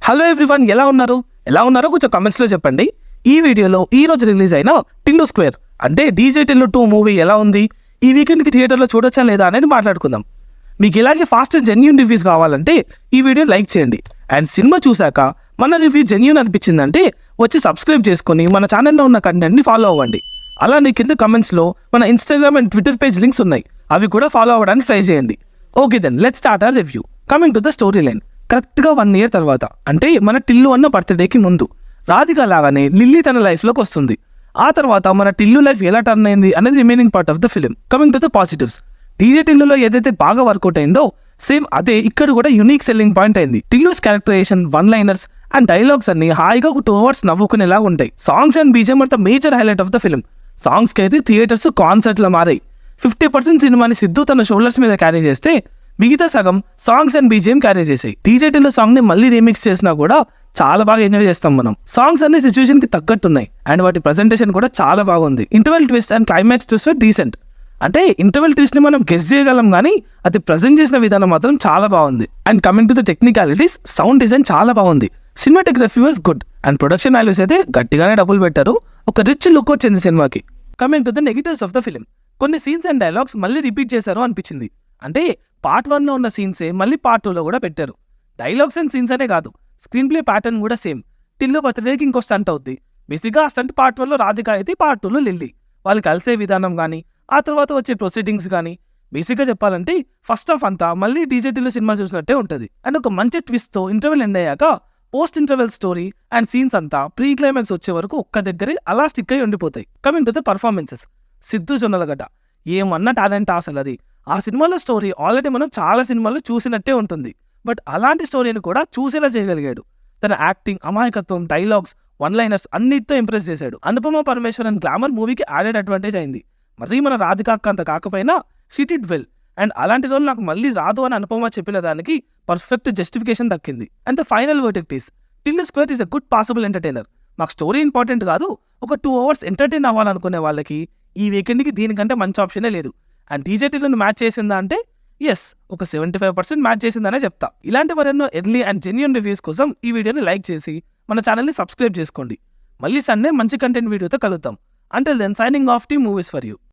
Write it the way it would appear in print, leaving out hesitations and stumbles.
Hello everyone, ఎలా ఉన్నారో కొంచెం కమెంట్స్లో చెప్పండి. ఈ వీడియోలో ఈ రోజు రిలీజ్ అయిన టిల్లు స్క్వేర్ అంటే డీజే టిల్లు 2 మూవీ ఎలా ఉంది, ఈ వీకెండ్కి థియేటర్లో చూడొచ్చా లేదా అనేది మాట్లాడుకుందాం. మీకు ఇలాగే ఫాస్ట్ అండ్ జెన్యూన్ రివ్యూస్ కావాలంటే ఈ వీడియో లైక్ చేయండి. అండ్ సినిమా చూశాక మన రివ్యూ జెన్యూన్ అనిపించిందంటే వచ్చి సబ్స్క్రైబ్ చేసుకొని మన ఛానల్లో ఉన్న కంటెంట్ని ఫాలో అవ్వండి. అలానే కింద కమెంట్స్లో మన Instagram and Twitter page links ఉన్నాయి, అవి కూడా ఫాలో అవ్వడానికి ట్రై చేయండి. Okay then let's start our review. Coming to the story line. కరెక్ట్గా 1 year తర్వాత, అంటే మన టిల్లు అన్న బర్త్డేకి ముందు రాధిక లాగానే లిల్లీ తన లైఫ్లోకి వస్తుంది. ఆ తర్వాత మన టిల్లు లైఫ్ ఎలా టర్న్ అయింది అనేది remaining part of the film. Coming to the positives, DJ టిల్లులో ఏదైతే బాగా వర్కౌట్ అయిందో సేమ్ అదే ఇక్కడ కూడా యూనిక్ సెల్లింగ్ పాయింట్ అయింది. టిల్లుస్ క్యారెక్టరైజేషన్, 1-liners అండ్ డైలాగ్స్ అన్ని హాయిగా ఒక 2 hours నవ్వుకునేలా ఉంటాయి. Songs and BGM are the major highlight of the film. సాంగ్స్కి అయితే థియేటర్స్ కాన్సర్ట్లో మారాయి. 50% సినిమాని సిద్ధు తన షోల్డర్స్ మీద క్యారీ చేస్తే మిగతా సగం సాంగ్స్ అండ్ బీజిఎం క్యారీ చేసాయి. డీజే టిల్లు సాంగ్ ని మళ్ళీ రీమిక్స్ చేసినా కూడా చాలా బాగా ఎంజాయ్ చేస్తాం మనం. సాంగ్స్ అన్ని సిచ్యువేషన్ కి తగ్గట్టున్నాయి అండ్ వాటి ప్రెజెంటేషన్ కూడా చాలా బాగుంది. Interval twist and climax twist decent. అంటే ఇంటర్వెల్ ట్విస్ట్ ని మనం గెస్ చేయగలం కానీ అది ప్రజెంట్ చేసిన విధానం మాత్రం చాలా బాగుంది. And coming to the technicalities, sound design చాలా బాగుంది. Cinematography was good and production values అయితే గట్టిగానే డబ్బులు పెట్టారు. ఒక రిచ్ లుక్ వచ్చింది సినిమాకి. Coming to the negatives of the film, కొన్ని సీన్స్ అండ్ డైలాగ్స్ మళ్ళీ రిపీట్ చేశారు అనిపించింది. అంటే పార్ట్ 1లో ఉన్న సీన్సే మళ్ళీ పార్ట్ 2లో కూడా పెట్టారు. డైలాగ్స్ అండ్ సీన్స్ అనే కాదు, స్క్రీన్ ప్లే ప్యాటర్న్ కూడా సేమ్. టిల్లు బర్త్డేకి ఇంకో స్టంట్ అవుద్ది. బేసిక్గా ఆ స్టంట్ పార్ట్ 1లో రాధిక అయితే పార్ట్ 2లో లిల్లీ. వాళ్ళు కలిసే విధానం కానీ ఆ తర్వాత వచ్చే ప్రొసీడింగ్స్ కానీ బేసిక్గా చెప్పాలంటే ఫస్ట్ హాఫ్ అంతా మళ్ళీ డీజే టిల్లు సినిమా చూసినట్టే ఉంటుంది. అండ్ ఒక మంచి ట్విస్ట్తో ఇంటర్వెల్ ఎండ్ అయ్యాక post interval story and scenes అంతా ప్రీ క్లైమాక్స్ వచ్చే వరకు ఒక్క దగ్గరే అలా స్టిక్ అయి ఉండిపోతాయి. Coming to the performances, Siddhu Jonnalagadda ఏమన్నా టాలెంట్ అసలు అది. ఆ సినిమాలో స్టోరీ ఆల్రెడీ మనం చాలా సినిమాల్లో చూసినట్టే ఉంటుంది, బట్ అలాంటి స్టోరీని కూడా చూసేలా చేయగలిగాడు. తన యాక్టింగ్, అమాయకత్వం, డైలాగ్స్, 1-liners అన్నిటితో ఇంప్రెస్ చేశాడు. అనుపమ పరమేశ్వర్ అండ్ గ్లామర్ మూవీకి యాడెడ్ అడ్వాంటేజ్ అయింది. మరీ మన రాధిక అక్క అంత కాకపోయినా షీ డిడ్ వెల్. అండ్ అలాంటి రోజు నాకు మళ్ళీ రాదు అని అనుపమ చెప్పిన దానికి పర్ఫెక్ట్ జస్టిఫికేషన్ దక్కింది. And the final verdict is Tillu square is a good possible entertainer. మాకు స్టోరీ ఇంపార్టెంట్ కాదు, ఒక 2 hours ఎంటర్టైన్ అవ్వాలనుకునే వాళ్ళకి ఈ వీకెండ్కి దీనికంటే మంచి ఆప్షనే లేదు. అండ్ డీజే టిల్లును మ్యాచ్ చేసిందా అంటే ఎస్, ఒక 75% మ్యాచ్ చేసిందనే చెప్తా. ఇలాంటి మరెన్నో ఎర్లీ అండ్ జెన్యూన్ రివ్యూస్ కోసం ఈ వీడియోని లైక్ చేసి మన ఛానల్ని సబ్స్క్రైబ్ చేసుకోండి. మళ్ళీ సండే మంచి కంటెంట్ వీడియోతో కలుద్దాం. Until then signing off team movies for you.